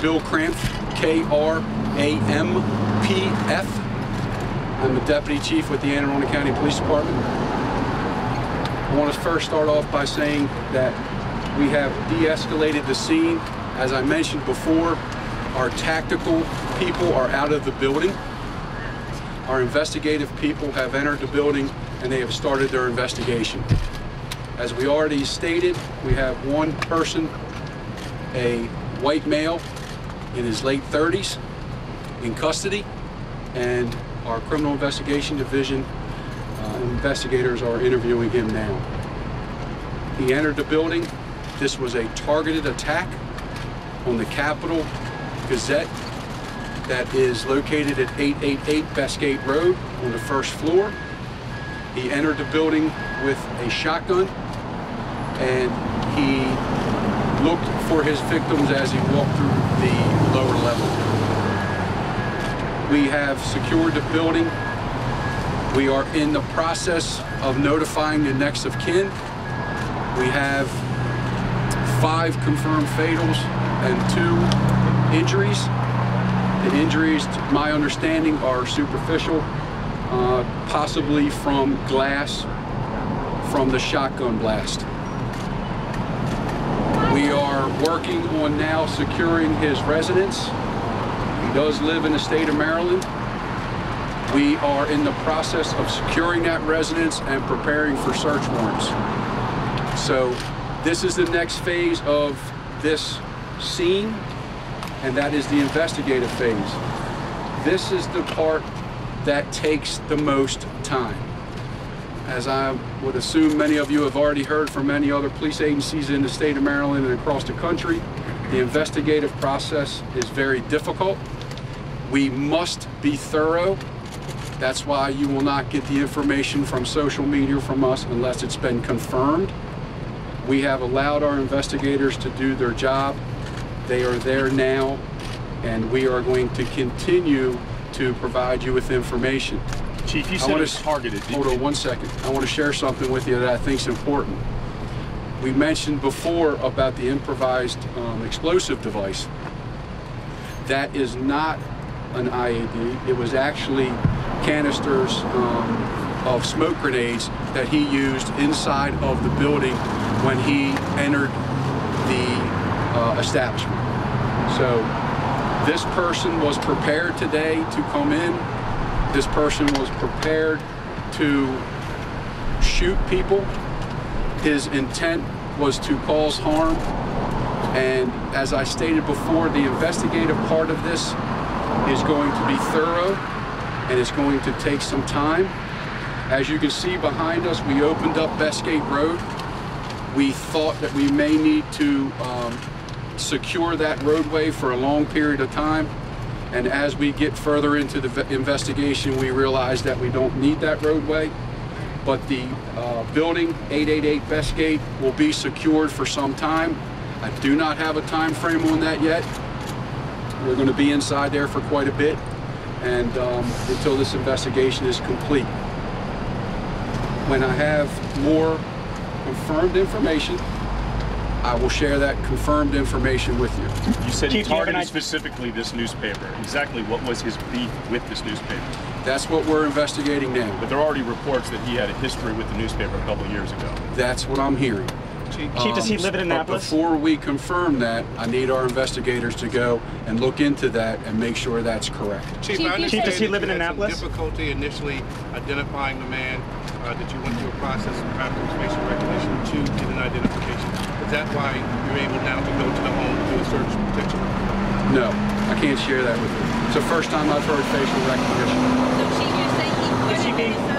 Bill Krampf, K-R-A-M-P-F. I'm the Deputy Chief with the Annapolis County Police Department. I want to first start off by saying that we have de-escalated the scene. As I mentioned before, our tactical people are out of the building. Our investigative people have entered the building and they have started their investigation. As we already stated, we have one person, a white male in his late 30s, in custody, and our criminal investigation division investigators are interviewing him now. He entered the building. This was a targeted attack on the Capital Gazette that is located at 888 Bestgate Road on the first floor. He entered the building with a shotgun and he looked for his victims as he walked through the lower level. We have secured the building. We are in the process of notifying the next of kin. We have 5 confirmed fatals and 2 injuries. The injuries, to my understanding, are superficial, possibly from glass from the shotgun blast. We are working on now securing his residence. He does live in the state of Maryland. We are in the process of securing that residence and preparing for search warrants. So this is the next phase of this scene, and that is the investigative phase. This is the part that takes the most time. As I would assume many of you have already heard from many other police agencies in the state of Maryland and across the country, the investigative process is very difficult. We must be thorough. That's why you will not get the information from social media from us unless it's been confirmed. We have allowed our investigators to do their job. They are there now, and we are going to continue to provide you with information. Chief, you said it was targeted. Hold on one second. I want to share something with you that I think is important. We mentioned before about the improvised explosive device. That is not an IED. It was actually canisters of smoke grenades that he used inside of the building when he entered the establishment. So this person was prepared today to come in. This person was prepared to shoot people. His intent was to cause harm. And as I stated before, the investigative part of this is going to be thorough and it's going to take some time. As you can see behind us, we opened up Bestgate Road. We thought that we may need to secure that roadway for a long period of time. And as we get further into the investigation, we realize that we don't need that roadway. But the building, 888 Bestgate, will be secured for some time. I do not have a time frame on that yet. We're going to be inside there for quite a bit, and until this investigation is complete. When I have more confirmed information, I will share that confirmed information with you. You said he targeted specifically this newspaper. Exactly what was his beef with this newspaper? That's what we're investigating now. But there are already reports that he had a history with the newspaper a couple of years ago. That's what I'm hearing. Chief, does he live in Annapolis? But before we confirm that, I need our investigators to go and look into that and make sure that's correct. Chief, does he live in Annapolis? Difficulty initially identifying the man, that you went through a process of traffic facial recognition to get an identification. Is that why you're able now to go to the home to do a search potentially? No, I can't share that with you. It's the first time I've heard facial recognition. So Chief, you're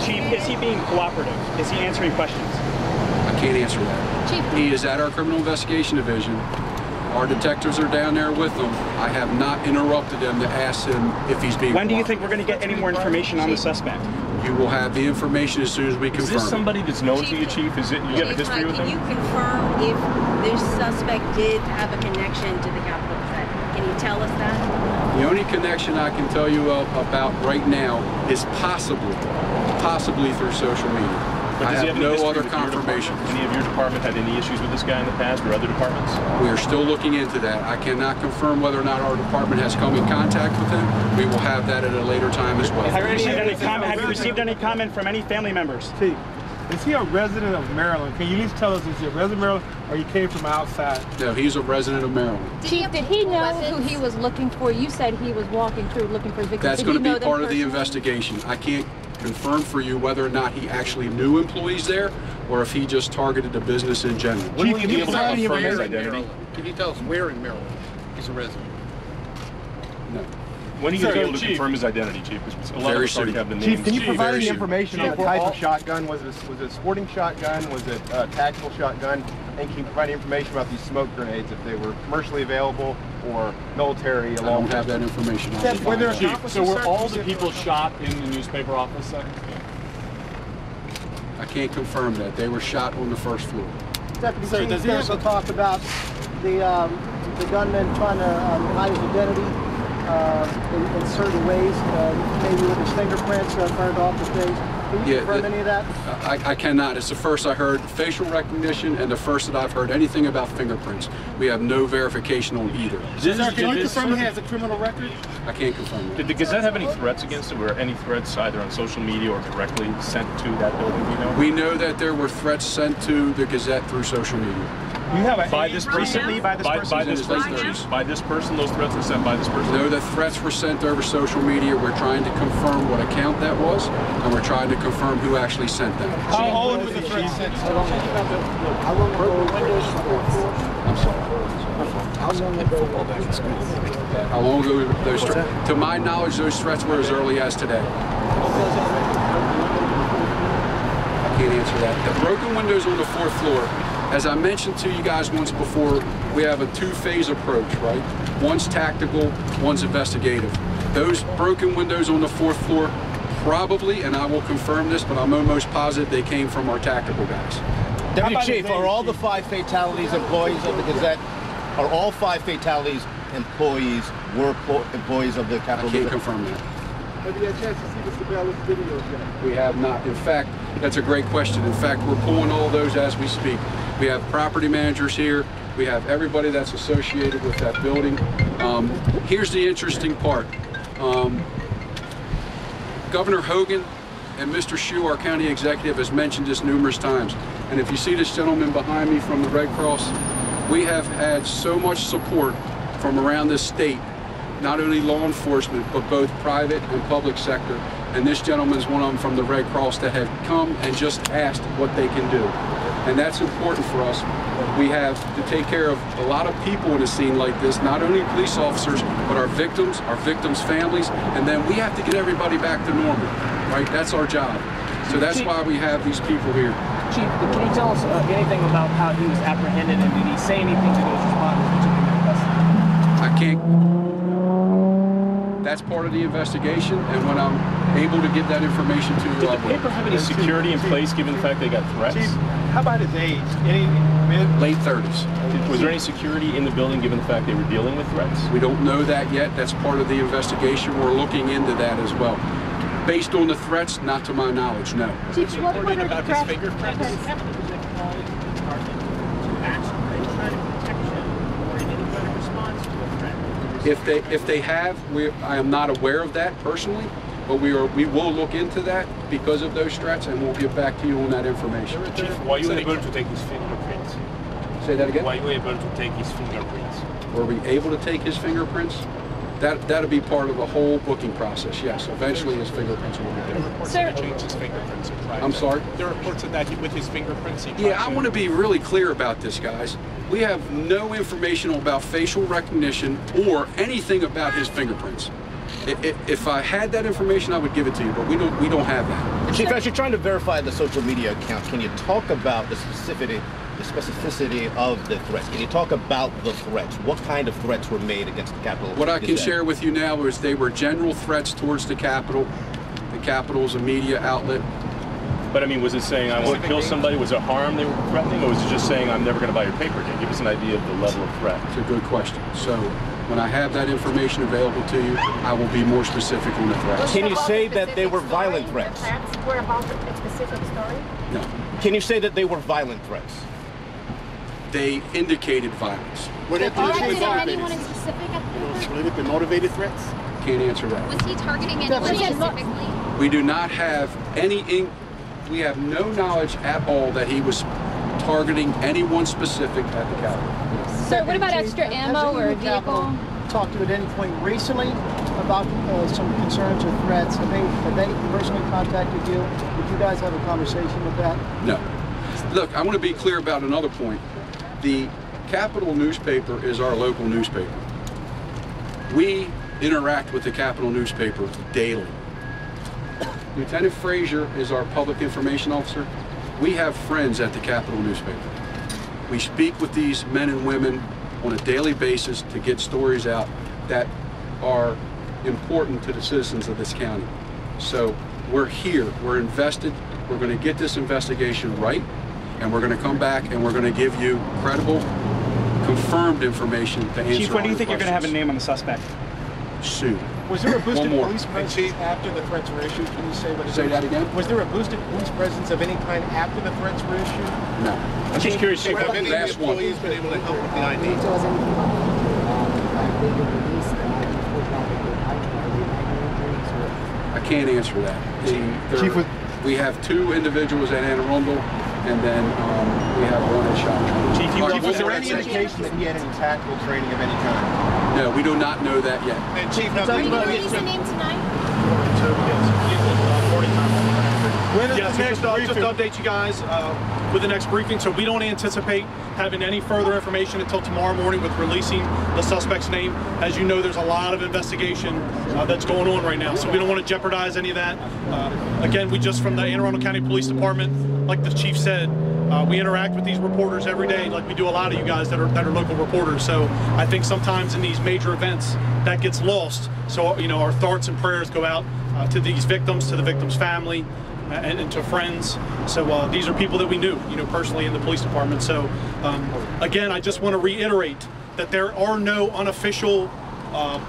saying is he being cooperative? Is he answering questions? I can't answer that. Chief. He is at our criminal investigation division. Our detectives are down there with him. I have not interrupted them to ask him if he's being When do you think we're going to get any more information on the suspect? You will have the information as soon as we confirm. Is this somebody that's known to you, Chief? Is it, you have a history with him? Can you confirm if this suspect did have a connection to the Capital Gazette? Can you tell us that? The only connection I can tell you about right now is possibly through social media. I does he have any no history other with your confirmation. department? Any of your department had any issues with this guy in the past, or other departments? We are still looking into that. I cannot confirm whether or not our department has come in contact with him. We will have that at a later time as well. Have you received any comment from any family members? Chief, is he a resident of Maryland? Can you at least tell us, is he a resident of Maryland or he came from outside? No, he's a resident of Maryland. Chief, did he know who he was looking for? You said he was walking through looking for victims. That's going to be part of the investigation. I can't confirm for you whether or not he actually knew employees there or if he just targeted the business in general. When will you be able to confirm his identity? Can you tell us where in Maryland he's a resident? No. When are you going to be able to confirm his identity, Chief? Because a lot of us already have the names. Chief, can you provide any soon. information on the type of shotgun? Was it a sporting shotgun? Was it a tactical shotgun? And can you provide any information about these smoke grenades, if they were commercially available or military? I don't have that information. Were there Chief, so were all the people shot in the newspaper office then? I can't confirm that. They were shot on the first floor. Deputy Chief, there's a talk about the gunman trying to hide his identity in certain ways, maybe with his fingerprints turned off the things. Can you confirm any of that? I cannot. It's the first I heard facial recognition and the first that I've heard anything about fingerprints. We have no verification on either. Sir, can you confirm he has a criminal record? I can't confirm that. Did the Gazette have any threats against him, or any threats either on social media or directly sent to that building? Do you know? We know that there were threats sent to the Gazette through social media. You have a By this person? By this person? Those threats were sent by this person? No, the threats were sent over social media. We're trying to confirm what account that was, and we're trying to confirm who actually sent them. How old were the threats sent? How long ago were windows on the fourth floor? I'm sorry. How long ago were those? How long ago were those threats? To my knowledge, those threats were as early as today. I can't answer that. The broken windows on the fourth floor, as I mentioned to you guys once before, we have a two-phase approach, right? One's tactical, one's investigative. Those broken windows on the fourth floor, probably, and I will confirm this, but I'm almost positive they came from our tactical guys. Deputy Chief, are all the 5 fatalities employees of the Gazette? Are all 5 fatalities employees of the Capital I can't Gazette? confirm that. Have you had a chance to see Mr. Bell's videos yet? We have not. In fact, that's a great question. In fact, we're pulling all those as we speak. We have property managers here. We have everybody that's associated with that building. Here's the interesting part. Governor Hogan and Mr. Shue, our county executive, has mentioned this numerous times. And if you see this gentleman behind me from the Red Cross, we have had so much support from around this state, not only law enforcement, but both private and public sector. And this gentleman's one of them from the Red Cross that have come and just asked what they can do. And that's important for us. We have to take care of a lot of people in a scene like this, not only police officers, but our victims' families, and then we have to get everybody back to normal, right? That's our job. So that's why we have these people here. Chief, can you tell us anything about how he was apprehended, and did he say anything to those responders that took him into custody? I can't. That's part of the investigation, and when I'm able to get that information to you, Did the paper have any security in place, given the fact they got threats? Chief, how about his age? Any late 30s. Was there any security in the building, given the fact they were dealing with threats? We don't know that yet. That's part of the investigation. We're looking into that as well. Based on the threats, not to my knowledge, no. Chief, what were the threats? If they have, I am not aware of that personally, but we will look into that because of those threats, and we'll get back to you on that information. Chief, were you able to take his fingerprints? Say that again? Were you able to take his fingerprints? Were we able to take his fingerprints? That'll be part of the whole booking process, yes. Eventually his fingerprints will be there. Sir, Change his fingerprints in private. I'm sorry? There are reports of that with his fingerprints. Yeah, I want to be really clear about this, guys. We have no information about facial recognition or anything about his fingerprints. If I had that information, I would give it to you, but we don't have that. Chief, as you're trying to verify the social media account, can you talk about the specificity of the threats? Can you talk about the threats? What kind of threats were made against the Capitol? What I can share with you now is they were general threats towards the Capitol. The Capitol is a media outlet. But I mean, was it saying, I want to kill somebody? Was it harm they were threatening? Or was it just saying, I'm never going to buy your paper again? Give us an idea of the level of threat. It's a good question. So When I have that information available to you, I will be more specific on the threats. Can you say that they were violent threats? Were about a specific story? No. Can you say that they were violent threats? They indicated violence. Were they anyone in specific at the paper? Politically motivated threats? Can't answer that. Was he targeting anyone specifically? We do not have we have no knowledge at all that he was targeting anyone specific at the Capitol. So what about extra ammo or a vehicle? Talked to you at any point recently about some concerns or threats? Have they personally contacted you? Did you guys have a conversation with that? No. Look, I want to be clear about another point. The Capital newspaper is our local newspaper. We interact with the Capital newspaper daily. Lieutenant Frazier is our public information officer. We have friends at the Capital newspaper. We speak with these men and women on a daily basis to get stories out that are important to the citizens of this county. So we're here, we're invested, we're going to get this investigation right, and we're going to come back and we're going to give you credible, confirmed information to answer. Chief, when do you think you're going to have a name on the suspect? Soon. Was there a boosted One more. police presence after the threats were issued? Can you say what it Say is? that again? Was there a boosted police presence of any kind after the threats were issued? No. I'm just curious, Chief. Have any of the Last one. employees been able to help with the ID? I can't answer that. We have 2 individuals at Anne Arundel, and then we have 1 at Shop. Chief, Was there any indication that he had any tactical training of any kind? No, we do not know that yet. And Chief, now Are you going to release the name tonight? Yes, just to update you guys with the next briefing. So we don't anticipate having any further information until tomorrow morning with releasing the suspect's name. As you know, there's a lot of investigation that's going on right now, so we don't want to jeopardize any of that. Again, we just from the Anne Arundel County Police Department, like the chief said, we interact with these reporters every day, like we do a lot of you guys that are local reporters. So I think sometimes in these major events that gets lost. So our thoughts and prayers go out to these victims, to the victim's family, and to friends. So these are people that we knew, personally in the police department. So again, I just want to reiterate that there are no unofficial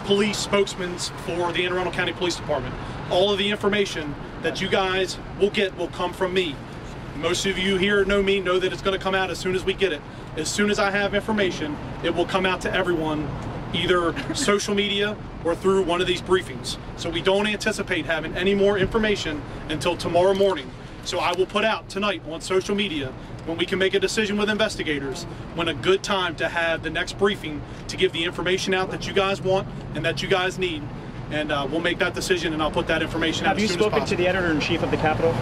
police spokesmen for the Anne Arundel County Police Department. All of the information that you guys will get will come from me. Most of you here know me, know that it's going to come out as soon as we get it. As soon as I have information, it will come out to everyone, either social media or through one of these briefings. So we don't anticipate having any more information until tomorrow morning. So I will put out tonight on social media, when we can make a decision with investigators, when a good time to have the next briefing to give the information out that you guys want and that you guys need. And we'll make that decision, and I'll put that information out as soon as possible. Have you spoken to the editor-in-chief of the Capitol?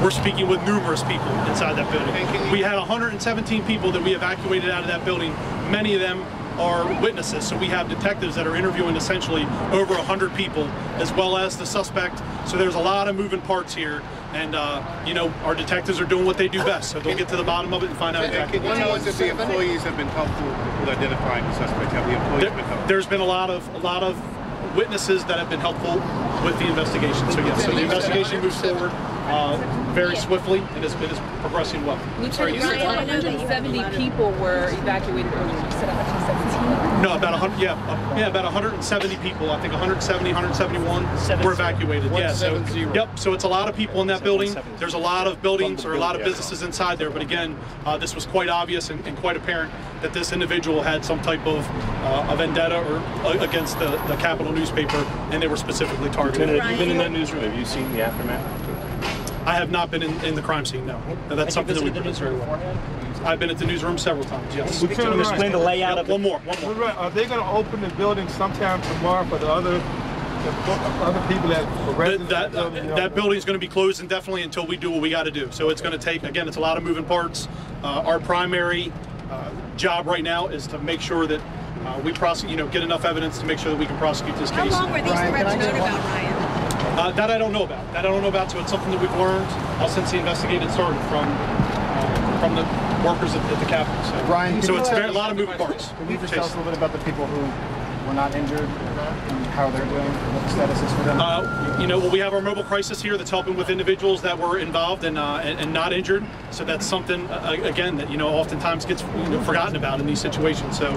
We're speaking with numerous people inside that building. We had 117 people that we evacuated out of that building. Many of them are witnesses, so we have detectives that are interviewing essentially over 100 people, as well as the suspect. So there's a lot of moving parts here, and our detectives are doing what they do best, so they'll get to the bottom of it and find out exactly. Can you tell us if the employees have been helpful with identifying the suspect? Have the employees been helpful? There's been a lot of witnesses that have been helpful with the investigation. So yes, so the investigation moves forward very swiftly, and it's progressing well. Lieutenant, you said 170 people were evacuated earlier. You said 117? No, about 100. Yeah, about 170 people. I think 170, 171 were evacuated. Yeah, so yep. So it's a lot of people in that building. There's a lot of buildings or a lot of businesses inside there. But again, this was quite obvious and quite apparent that this individual had some type of a vendetta or against the Capital newspaper, and they were specifically targeted. Lieutenant, have you been in that newsroom? Have you seen the aftermath? I have not been in the crime scene, no. That's something that we do very well. I've been at the newsroom several times, yes. Lieutenant, explain the layout of it. One more. Are they going to open the building sometime tomorrow for the other people that building is going to be closed indefinitely until we do what we got to do. So it's going to take, again, it's a lot of moving parts. Our primary job right now is to make sure that we prosecute, get enough evidence to make sure that we can prosecute this case. How long were these threats known about, Ryan? That I don't know about. So it's something that we've learned since the investigation started from the workers at the Capitol. So, Ryan, so it's a lot of moving parts. Can you just tell us a little bit about the people who were not injured, and how they're doing, what the status is for them? Well, we have our mobile crisis here that's helping with individuals that were involved and not injured. So that's something, again, that, oftentimes gets forgotten about in these situations. So,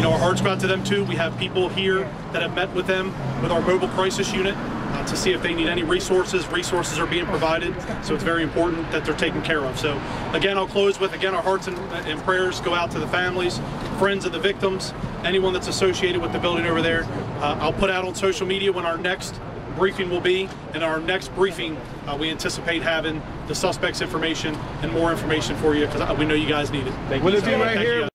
our hearts go out to them too. We have people here that have met with them with our mobile crisis unit to see if they need any resources. Resources are being provided, so it's very important that they're taken care of. So again, I'll close with, our hearts and prayers go out to the families, friends of the victims, anyone that's associated with the building over there. I'll put out on social media when our next briefing will be. In our next briefing, we anticipate having the suspect's information and more information for you, because we know you guys need it. Will it be right here?